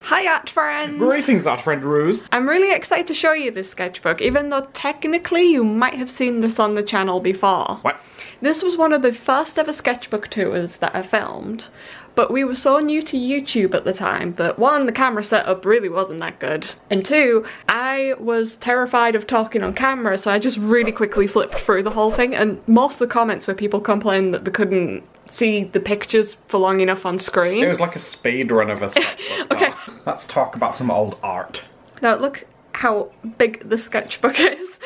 Hi art friends! Greetings art friend Ruse! I'm really excited to show you this sketchbook, even though technically you might have seen this on the channel before. What? This was one of the first ever sketchbook tours that I filmed, but we were so new to YouTube at the time that one, the camera setup really wasn't that good, and two, I was terrified of talking on camera, so I just really quickly flipped through the whole thing, and most of the comments were people complaining that they couldn't see the pictures for long enough on screen. It was like a speed run of a sketchbook. Okay. Let's talk about some old art. Now look how big the sketchbook is.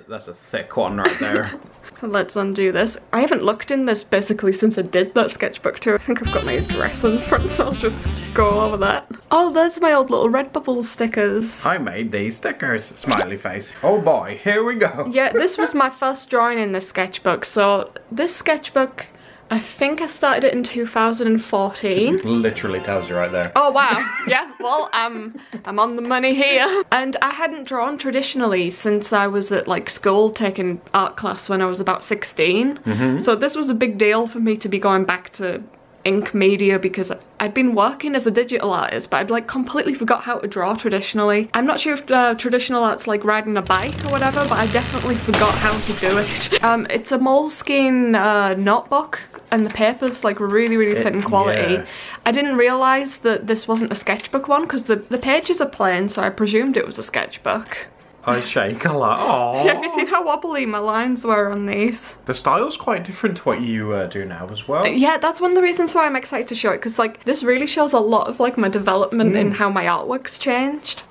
That's a thick one right there. So let's undo this. I haven't looked in this basically since I did that sketchbook tour. I think I've got my address in front, so I'll just go over that. Oh, there's my old little Redbubble stickers. I made these stickers. Smiley face. Oh boy, here we go. Yeah, this was my first drawing in this sketchbook. So this sketchbook, I think I started it in 2014. Literally tells you right there. Oh wow, yeah, well, I'm on the money here. And I hadn't drawn traditionally since I was at like school taking art class when I was about 16. So this was a big deal for me to be going back to ink media because I'd been working as a digital artist, but I'd like completely forgot how to draw traditionally. I'm not sure if traditional art's like riding a bike or whatever, but I definitely forgot how to do it. It's a Moleskine notebook, and the paper's like really thin quality. Yeah. I didn't realise that this wasn't a sketchbook one because the pages are plain, so I presumed it was a sketchbook. I shake a lot. Aww. Have you seen how wobbly my lines were on these? The style's quite different to what you do now as well. Yeah, that's one of the reasons why I'm excited to show it, because like this really shows a lot of like my development in how my artwork's changed.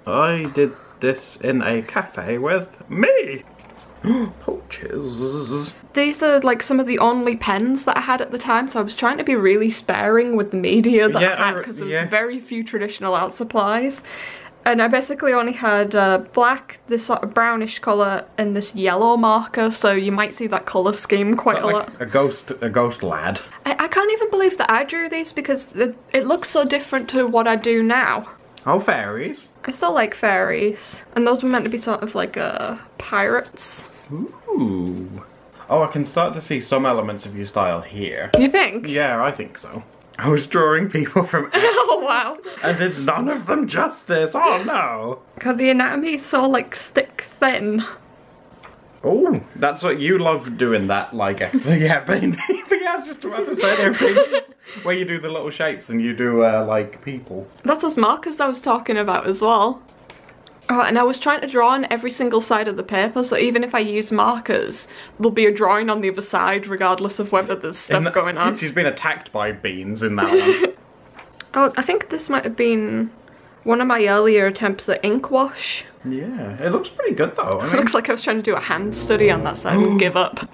I did this in a cafe with me. Pouches. These are like some of the only pens that I had at the time, so I was trying to be really sparing with the media that I had because there was very few traditional art supplies. And I basically only had black, this sort of brownish colour, and this yellow marker, so you might see that colour scheme quite a lot. A ghost lad. I can't even believe that I drew these because it looks so different to what I do now. Oh, fairies. I still like fairies. And those were meant to be sort of like pirates. Ooh. Oh, I can start to see some elements of your style here. You think? Yeah, I think so. I was drawing people from Oh wow. I did none of them justice. Oh no. God, the anatomy is so like stick thin. Oh, that's what you love doing that, like, yeah, but yeah, I was just about to say everything. Where you do the little shapes and you do, like, people. That's those markers I was talking about as well. Oh, and I was trying to draw on every single side of the paper, so even if I use markers, there'll be a drawing on the other side, regardless of whether there's stuff going on. She's been attacked by beans in that one. Oh, I think this might have been one of my earlier attempts at ink wash. Yeah, it looks pretty good though. I mean, it looks like I was trying to do a hand study on that side and give up.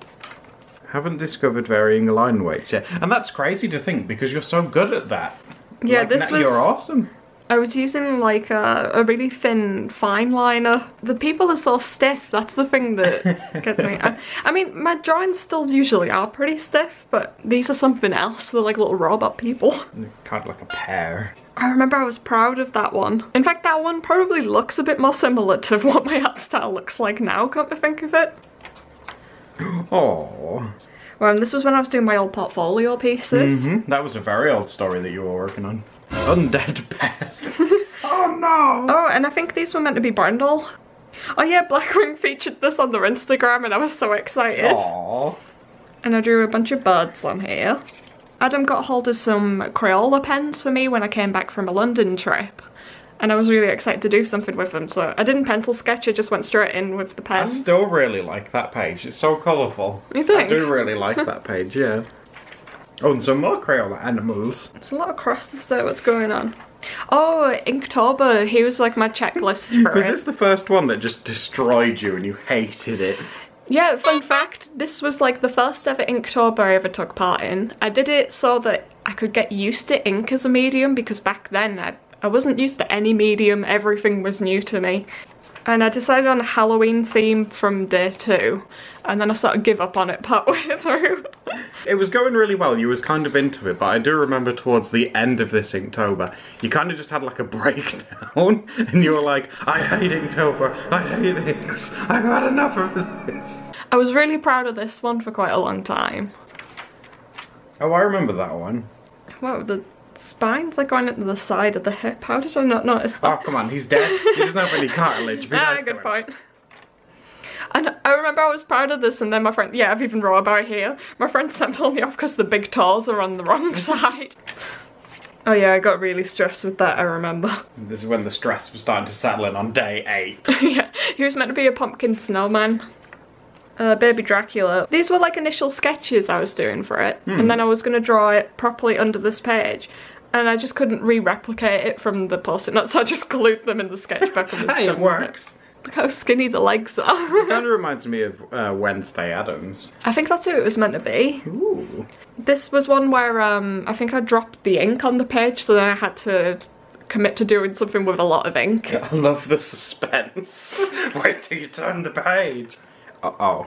Haven't discovered varying line weights yet. And that's crazy to think because you're so good at that. Yeah, like, this was... You're awesome. I was using like a really thin fine liner. The people are so stiff, that's the thing that gets me. I mean, my drawings still usually are pretty stiff, but these are something else. They're like little robot people. Kind of like a pear. I remember I was proud of that one. In fact, that one probably looks a bit more similar to what my art style looks like now, come to think of it. Oh. Well, this was when I was doing my old portfolio pieces. That was a very old story that you were working on. Undead pet. Oh no! Oh, and I think these were meant to be Brindle. Oh yeah, Blackwing featured this on their Instagram and I was so excited. Aww. And I drew a bunch of birds on here. Adam got hold of some Crayola pens for me when I came back from a London trip. And I was really excited to do something with them, so I didn't pencil sketch, I just went straight in with the pens. I still really like that page, it's so colourful. You think? I do really like that page, yeah. Oh, and some more Crayola animals. There's a lot of crosses there, what's going on? Oh, Inktober, he was like my checklist for it. Was this the first one that just destroyed you and you hated it? Yeah, fun fact, this was like the first ever Inktober I ever took part in. I did it so that I could get used to ink as a medium because back then I wasn't used to any medium, everything was new to me. And I decided on a Halloween theme from day 2, and then I sort of give up on it partway through. It was going really well, you was kind of into it, but I do remember towards the end of this Inktober, you kind of just had like a breakdown, and you were like, I hate Inktober, I hate inks, I've had enough of this. I was really proud of this one for quite a long time. Oh, I remember that one. Wow, the spine's like going into the side of the hip. How did I not notice that? Oh, come on, he's dead. He doesn't have any cartilage. Be nice to good him. point. And I remember I was proud of this, and then my friend, yeah, I've even wrote about it here. My friend Sam told me off because the big toes are on the wrong side. Oh yeah, I got really stressed with that, I remember. This is when the stress was starting to settle in on day 8. Yeah, he was meant to be a pumpkin snowman. Baby Dracula. These were like initial sketches I was doing for it, and then I was going to draw it properly under this page, and I just couldn't re-replicate it from the post-it notes, so I just glued them in the sketchbook and was Hey, done it with works. Look how skinny the legs are. It kind of reminds me of Wednesday Addams. I think that's who it was meant to be. Ooh. This was one where I think I dropped the ink on the page, so then I had to commit to doing something with a lot of ink. I love the suspense. Wait till you turn the page. Uh-oh.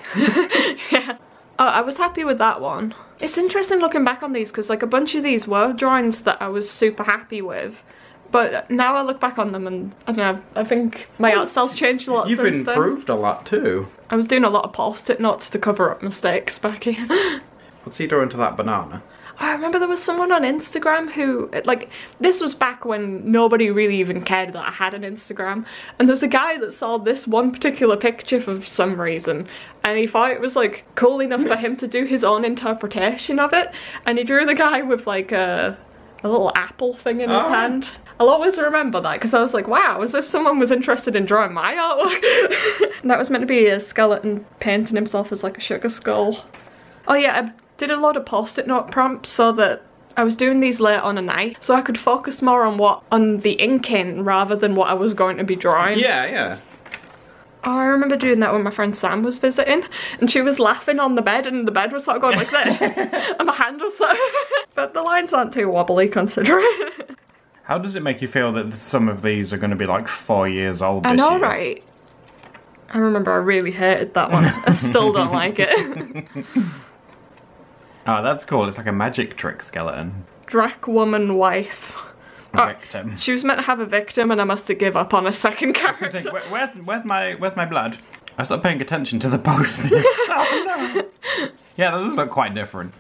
Yeah. Oh, I was happy with that one. It's interesting looking back on these, because like a bunch of these were drawings that I was super happy with. But now I look back on them and, I don't know, I think my art style's changed a lot since then. You've improved a lot too. I was doing a lot of post-it notes to cover up mistakes back here. What's he doing to that banana? I remember there was someone on Instagram who, like, this was back when nobody really even cared that I had an Instagram, and there's a guy that saw this one particular picture for some reason, and he thought it was, like, cool enough for him to do his own interpretation of it, and he drew the guy with, like, a little apple thing in his hand. I'll always remember that, because I was like, wow, as if someone was interested in drawing my artwork. And that was meant to be a skeleton painting himself as, like, a sugar skull. Oh yeah, I did a lot of post-it note prompts so that I was doing these late on a night, so I could focus more on the inking rather than what I was going to be drawing. Yeah, yeah. Oh, I remember doing that when my friend Sam was visiting, and she was laughing on the bed, and the bed was sort of going like this, and my hand was sort of but the lines aren't too wobbly considering. How does it make you feel that some of these are going to be like 4 years old this I know, year? right? I remember I really hated that one. I still don't like it. Oh, that's cool. It's like a magic trick skeleton. Drac woman wife. Victim. She was meant to have a victim, and I must have give up on a second character. Where's my blood? I stopped paying attention to the post. Oh no. Yeah, those look quite different.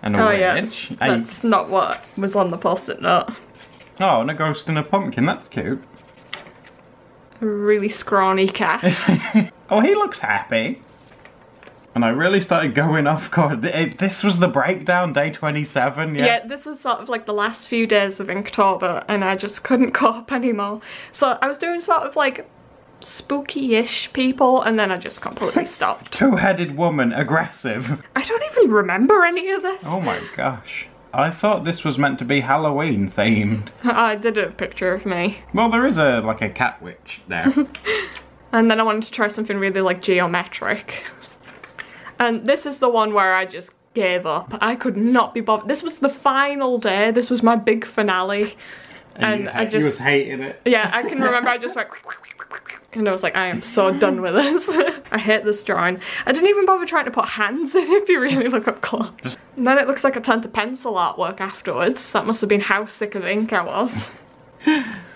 And a witch. Yeah, that's not what was on the post-it note. Oh, and a ghost and a pumpkin. That's cute. A really scrawny cat. Oh, he looks happy. And I really started going off course. This was the breakdown, day 27, yeah? Yeah, this was sort of like the last few days of Inktober, and I just couldn't cope anymore. So I was doing sort of like spooky-ish people, and then I just completely stopped. Two-headed woman, aggressive. I don't even remember any of this. Oh my gosh. I thought this was meant to be Halloween themed. I did a picture of me. Well, there is like a cat witch there. And then I wanted to try something really like geometric. And this is the one where I just gave up. I could not be bothered. This was the final day. This was my big finale. And I just... You was hating it. Yeah, I can remember I just went... And I was like, I am so done with this. I hate this drawing. I didn't even bother trying to put hands in if you really look up close. And then it looks like I turned to pencil artwork afterwards. That must have been how sick of ink I was.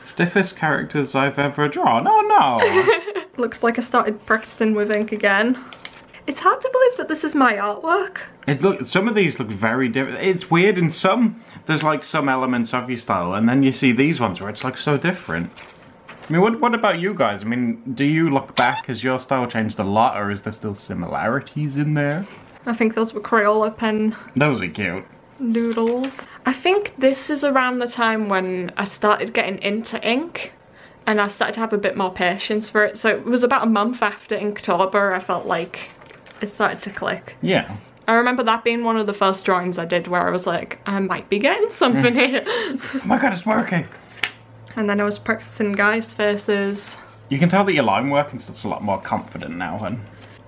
Stiffest characters I've ever drawn. Oh no! Looks like I started practicing with ink again. It's hard to believe that this is my artwork. Some of these look very different. It's weird in some, there's like some elements of your style, and then you see these ones where it's like so different. I mean, what about you guys? I mean, do you look back, has your style changed a lot, or is there still similarities in there? I think those were Crayola pen Those are cute. doodles. I think this is around the time when I started getting into ink, and I started to have a bit more patience for it. So it was about a month after Inktober, I felt like it started to click. Yeah. I remember that being one of the first drawings I did where I was like, I might be getting something here. Oh my god, it's working! And then I was practicing guys' faces. You can tell that your line work and stuff's a lot more confident now, and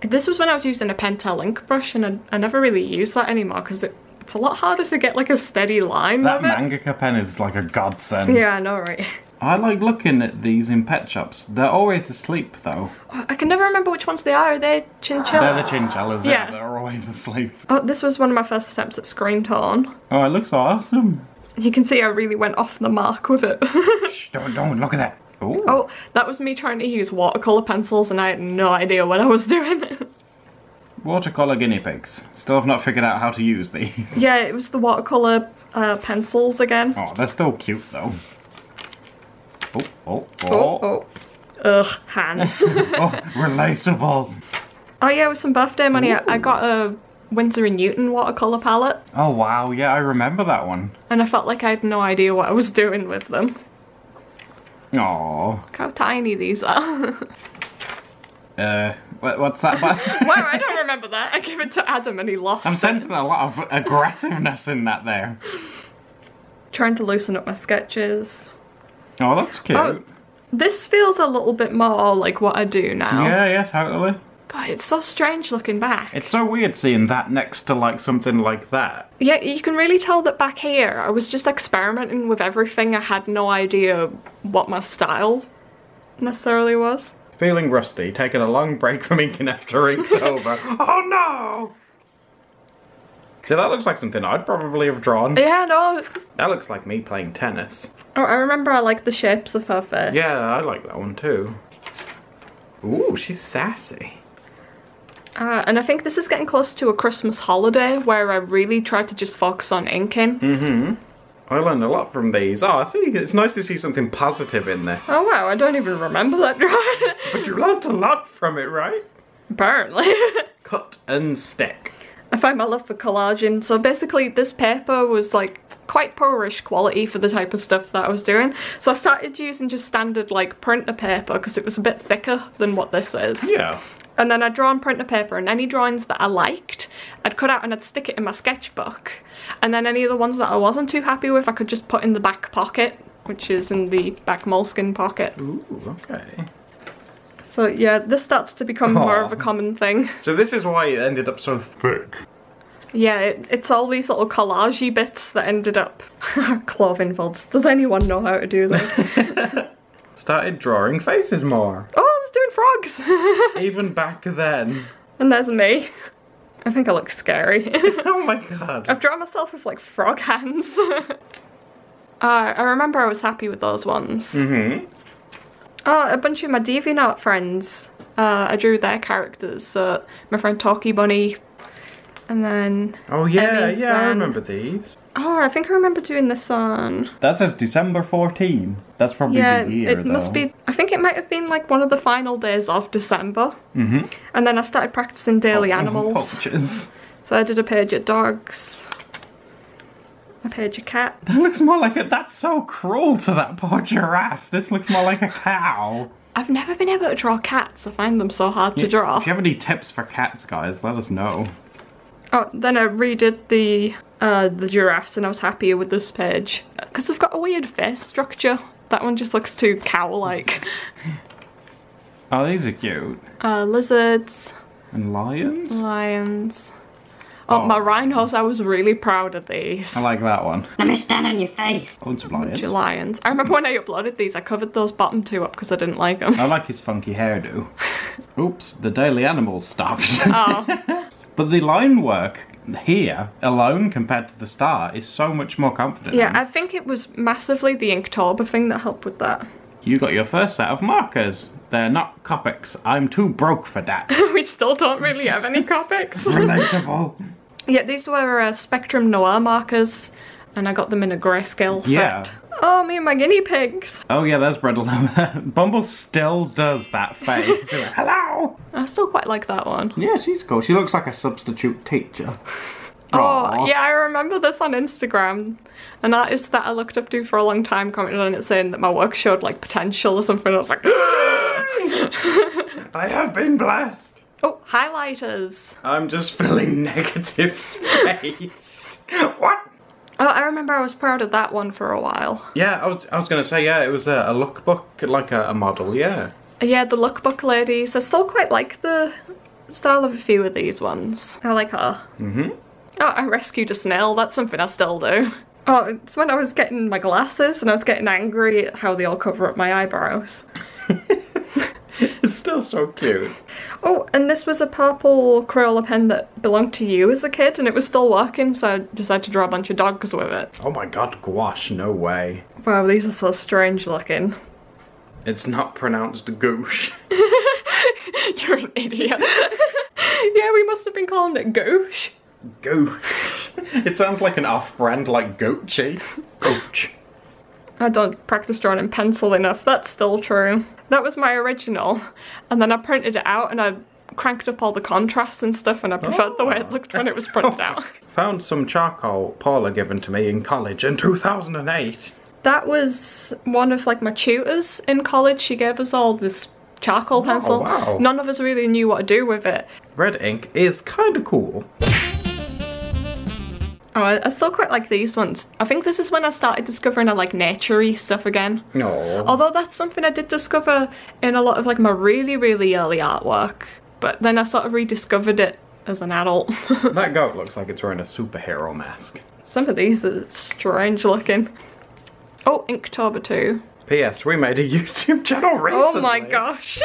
this was when I was using a Pentel ink brush, and I never really use that anymore because it's a lot harder to get like a steady line that with it. mangaka pen is like a godsend. Yeah, I know, right? I like looking at these in pet shops. They're always asleep though. I can never remember which ones they are. Are they chinchillas? They're the chinchillas, yeah. They're always asleep. Oh, this was one of my first attempts at screen tone. Oh, it looks awesome. You can see I really went off the mark with it. Shh, don't look at that. Ooh. Oh, that was me trying to use watercolor pencils and I had no idea what I was doing. Watercolor guinea pigs. Still have not figured out how to use these. Yeah, it was the watercolor pencils again. Oh, they're still cute though. Oh. Ugh, hands. Oh, relatable. Oh yeah, with some birthday money, I got a Winsor & Newton watercolor palette. Oh wow, yeah, I remember that one. And I felt like I had no idea what I was doing with them. Aww. Look how tiny these are. What's that about? Well, I don't remember that. I gave it to Adam and he lost I'm it. sensing a lot of aggressiveness in that there. Trying to loosen up my sketches. Oh, that's cute. Oh, this feels a little bit more like what I do now. Yeah, totally. God, it's so strange looking back. It's so weird seeing that next to like something like that. Yeah, you can really tell that back here I was just experimenting with everything. I had no idea what my style necessarily was. Feeling rusty, taking a long break from inking after Inktober. Oh no! See, that looks like something I'd probably have drawn. Yeah, no. That looks like me playing tennis. Oh, I remember I liked the shapes of her face. Yeah, I like that one too. Ooh, she's sassy. And I think this is getting close to a Christmas holiday where I really tried to just focus on inking. Mm-hmm. I learned a lot from these. Oh, I see. It's nice to see something positive in this. Oh wow, I don't even remember that drawing. But you learned a lot from it, right? Apparently. Cut and stick. I found my love for collaging. So basically this paper was like quite poorish quality for the type of stuff that I was doing. So I started using just standard like printer paper because it was a bit thicker than what this is. Yeah. And then I'd draw on printer paper and any drawings that I liked, I'd cut out and I'd stick it in my sketchbook. And then any of the ones that I wasn't too happy with, I could just put in the back pocket, which is in the back moleskin pocket. Ooh, okay. So yeah, this starts to become more of a common thing. So this is why it ended up so thick. Yeah, it's all these little collagey bits that ended up clothing folds. Does anyone know how to do this? Started drawing faces more. Oh, I was doing frogs! Even back then. And there's me. I think I look scary. Oh my god. I've drawn myself with like frog hands. I remember I was happy with those ones. Mm-hmm. Oh, a bunch of my DeviantArt friends. I drew their characters. So my friend Talkie Bunny, and then Oh yeah, Emmy's I son. remember these. Oh, I think I remember doing this on. That says December 14. That's probably Yeah, the year, it must be. I think it might have been like one of the final days of December. Mm-hmm. And then I started practicing daily animals. Poachers. So I did a page of dogs, a page of cats. This looks more like that's so cruel to that poor giraffe. This looks more like a cow. I've never been able to draw cats. I find them so hard to draw. If you have any tips for cats, guys, let us know. Oh, then I redid the giraffes and I was happier with this page. Because they've got a weird face structure. That one just looks too cow-like. Oh, these are cute. Lizards. And lions? Lions. Oh, my rhinos, I was really proud of these. I like that one. Let me stand on your face. Bunch of lions. Lions. I remember when I uploaded these, I covered those bottom two up because I didn't like them. I like his funky hairdo. Oops, the daily animals stopped. Oh. But the line work here, alone compared to the start, is so much more confident. Yeah, I think it was massively the Inktober thing that helped with that. You got your first set of markers. They're not Copics. I'm too broke for that. We still don't really have any Copics. Relatable. Yeah, these were Spectrum Noir markers, and I got them in a grayscale set. Yeah. Oh, me and my guinea pigs. Oh yeah, there's Brindle. Bumble still does that face. They're like, hello! I still quite like that one. Yeah, she's cool. She looks like a substitute teacher. Oh, Aww. yeah, I remember this on Instagram. An artist that I looked up to for a long time commented on it saying that my work showed like potential or something. I was like, I have been blessed. oh, highlighters. I'm just filling negative space. What? Oh, I remember I was proud of that one for a while. Yeah, I was gonna say, yeah, it was a lookbook, like a model, yeah. Yeah, the lookbook ladies. I still quite like the style of a few of these ones. I like her. Mm-hmm. Oh, I rescued a snail. That's something I still do. Oh, it's when I was getting my glasses and I was getting angry at how they all cover up my eyebrows. It's still so cute. Oh, and this was a purple Crayola pen that belonged to you as a kid and it was still working, so I decided to draw a bunch of dogs with it. Oh my god, gouache, no way. Wow, these are so strange looking. It's not pronounced goosh. You're an idiot. Yeah, we must have been calling it gouache. Goosh. It sounds like an off-brand, like Gochi. Goch. I don't practice drawing in pencil enough, that's still true. That was my original, and then I printed it out and I cranked up all the contrast and stuff, and I preferred the way it looked when it was printed out. Found some charcoal Paula given to me in college in 2008. That was one of like my tutors in college. She gave us all this charcoal pencil. Wow. None of us really knew what to do with it. Red ink is kind of cool. Oh, I still quite like these ones. I think this is when I started discovering I like nature-y stuff again. No. Although that's something I did discover in a lot of like my really, really early artwork. But then I sort of rediscovered it as an adult. That goat looks like it's wearing a superhero mask. Some of these are strange looking. Oh, Inktober 2. P.S. We made a YouTube channel recently. Oh my gosh.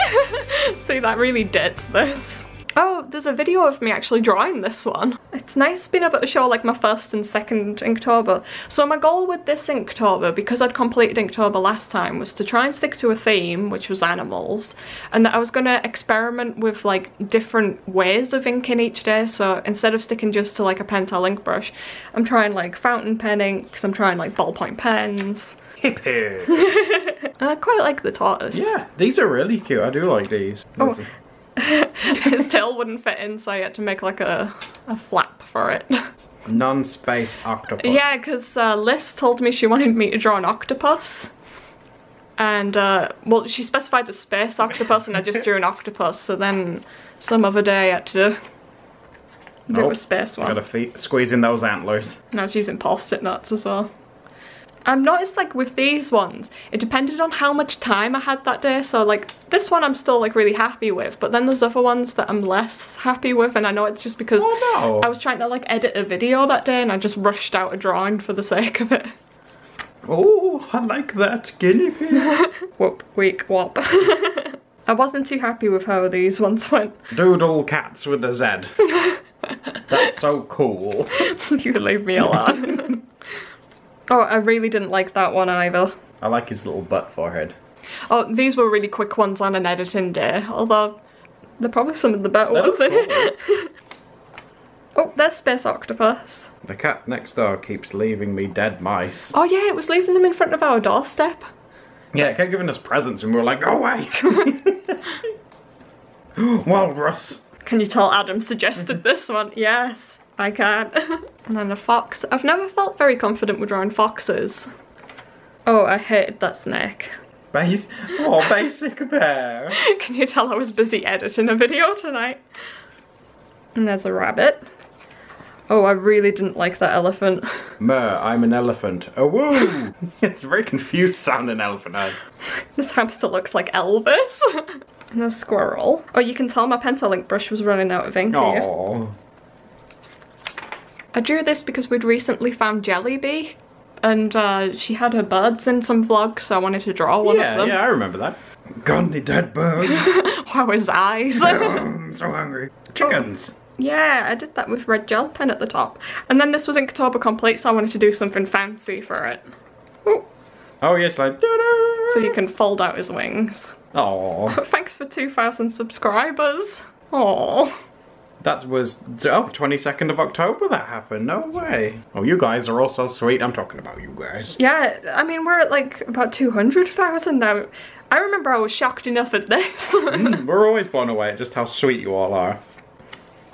See, that really dates this. Oh, there's a video of me actually drawing this one. It's nice being able to show like my first and second Inktober. So my goal with this Inktober, because I'd completed Inktober last time, was to try and stick to a theme, which was animals, and that I was going to experiment with like different ways of inking each day. So instead of sticking just to like a Pentel ink brush, I'm trying like fountain pen inks, I'm trying like ballpoint pens. Hip hip. I quite like the tortoise. Yeah, these are really cute. I do like these. Oh. His tail wouldn't fit in, so I had to make like a flap for it. Non-space octopus. Yeah, because Liz told me she wanted me to draw an octopus. And, well, she specified a space octopus and I just drew an octopus, so then some other day I had to do a space one. Gotta squeeze in those antlers. And I was using post-it notes as well. I've noticed like with these ones, it depended on how much time I had that day. So like this one I'm still like really happy with, but then there's other ones that I'm less happy with, and I know it's just because I was trying to like edit a video that day and I just rushed out a drawing for the sake of it. Oh, I like that guinea pig. Whoop, weak, whop. I wasn't too happy with how these ones went. Doodle cats with a Z. That's so cool. You leave me alone. Oh, I really didn't like that one either. I like his little butt forehead. Oh, these were really quick ones on an editing day, although they're probably some of the better ones in it. Oh, there's Space Octopus. The cat next door keeps leaving me dead mice. Oh yeah, it was leaving them in front of our doorstep. Yeah, it kept giving us presents and we were like, go away! Walrus. Can you tell Adam suggested this one? Yes. I can. And then a fox. I've never felt very confident with drawing foxes. Oh, I hated that snake. Basic bear. Can you tell I was busy editing a video tonight? And there's a rabbit. Oh, I really didn't like that elephant. Mer, I'm an elephant. Oh, woo! It's a very confused sounding elephant, eh? This hamster looks like Elvis. And a squirrel. Oh, you can tell my Pentel ink brush was running out of ink here. Aww. I drew this because we'd recently found Jellybee, and she had her birds in some vlogs, so I wanted to draw one of them. Yeah, I remember that. Got any dead birds? Wow, his eyes. I'm so hungry. Chickens. Oh, yeah, I did that with red gel pen at the top. And then this was Inktober complete, so I wanted to do something fancy for it. Ooh. Oh yes, like so you can fold out his wings. Oh. Thanks for 2,000 subscribers. Aww. That was, 22nd of October that happened, no way. Oh, you guys are all so sweet, I'm talking about you guys. Yeah, I mean, we're at like about 200,000 now. I remember I was shocked enough at this. We're always blown away at just how sweet you all are.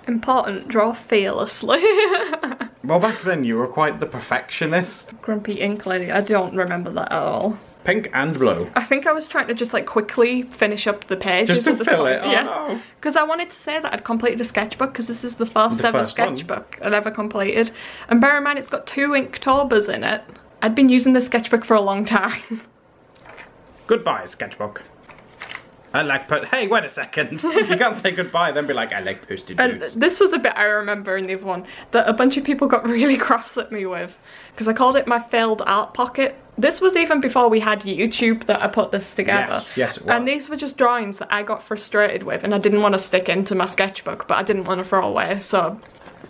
Important, draw fearlessly. Well, back then you were quite the perfectionist. Grumpy ink lady, I don't remember that at all. Pink and blue. I think I was trying to just like quickly finish up the pages. Just to fill it, oh yeah. no. Because I wanted to say that I'd completed a sketchbook, because this is the first ever sketchbook I'd ever completed. And bear in mind, it's got 2 Inktobers in it. I'd been using this sketchbook for a long time. Goodbye, sketchbook. I like hey, wait a second. You can't say goodbye then be like, I like posted notes. And this was a bit I remember in the other one that a bunch of people got really cross at me with, because I called it my failed art pocket. This was even before we had YouTube that I put this together. Yes, it was. And these were just drawings that I got frustrated with, and I didn't want to stick into my sketchbook, but I didn't want to throw away, so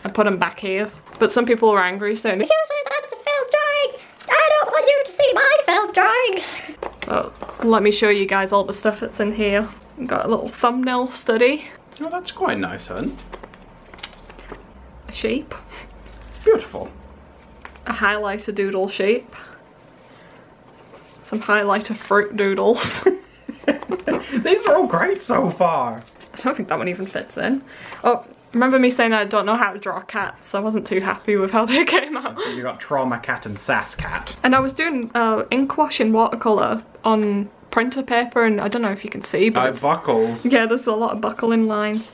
I put them back here. But some people were angry saying, "You said that's a failed drawing! I don't want you to see my failed drawings!" So let me show you guys all the stuff that's in here. Got a little thumbnail study. Oh, that's quite nice, hun. A sheep. Beautiful. beautiful. A highlighter doodle shape. Some highlighter fruit doodles. These are all great so far. I don't think that one even fits in. Oh, remember me saying I don't know how to draw cats? I wasn't too happy with how they came out. You got Trauma Cat and Sass Cat. And I was doing ink wash in watercolour on printer paper, and I don't know if you can see, but it buckles. Yeah, there's a lot of buckling lines.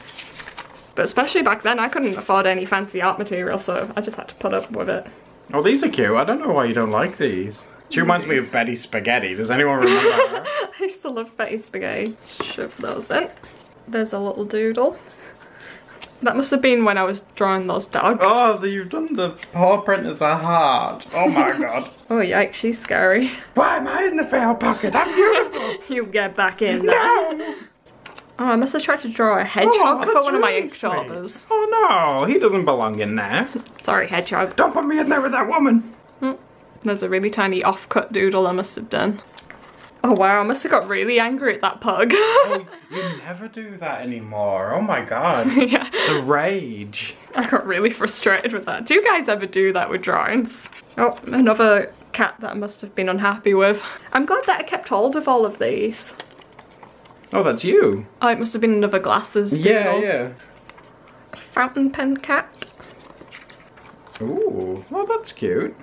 But especially back then, I couldn't afford any fancy art material, so I just had to put up with it. Oh, these are cute. I don't know why you don't like these. She reminds me of Betty Spaghetti. Does anyone remember her? I used to love Betty Spaghetti. Shove those in. There's a little doodle. That must have been when I was drawing those dogs. Oh, you've done the paw print as a heart. Oh my god. Oh yikes, she's scary. Why am I in the fail pocket? I'm beautiful. You get back in there. No. Oh, I must have tried to draw a hedgehog for one of my Inktober's. Oh no, he doesn't belong in there. Sorry, hedgehog. Don't put me in there with that woman. There's a really tiny off-cut doodle I must have done. Oh wow, I must have got really angry at that pug. Oh, you never do that anymore. Oh my god. Yeah. The rage. I got really frustrated with that. Do you guys ever do that with drawings? Oh, another cat that I must have been unhappy with. I'm glad that I kept hold of all of these. Oh, that's you. Oh, it must have been another glasses doodle. Yeah. A fountain pen cat. Ooh, well that's cute.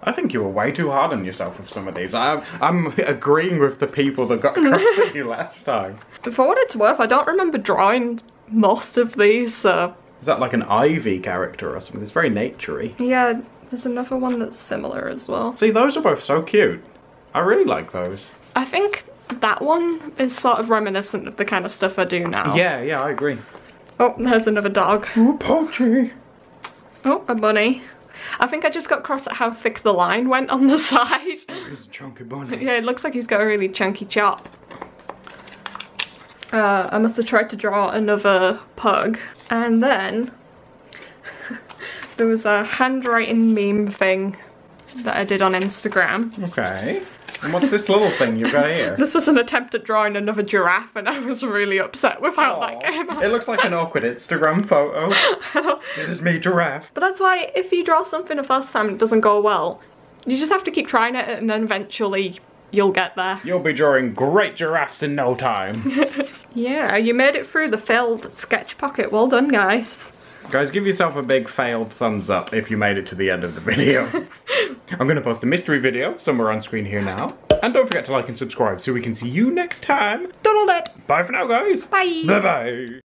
I think you were way too hard on yourself with some of these. I'm agreeing with the people that got across at you last time. For what it's worth, I don't remember drawing most of these, so... Is that like an ivy character or something? It's very naturey. Yeah, there's another one that's similar as well. See, those are both so cute. I really like those. I think that one is sort of reminiscent of the kind of stuff I do now. Yeah, I agree. Oh, there's another dog. Oh, Poachy. Oh, a bunny. I think I just got cross at how thick the line went on the side. He's a chunky bunny. Yeah, it looks like he's got a really chunky chop. I must have tried to draw another pug. And then there was a handwriting meme thing that I did on Instagram. Okay. And what's this little thing you've got here? This was an attempt at drawing another giraffe, and I was really upset with how that came out. It looks like an awkward Instagram photo. It is me, giraffe. But that's why if you draw something the first time and it doesn't go well, you just have to keep trying it, and then eventually you'll get there. You'll be drawing great giraffes in no time. Yeah, you made it through the failed sketch pocket. Well done, guys. Guys, give yourself a big failed thumbs up if you made it to the end of the video. I'm going to post a mystery video somewhere on screen here now. And don't forget to like and subscribe so we can see you next time. Doodle it. Bye for now, guys. Bye. Bye-bye.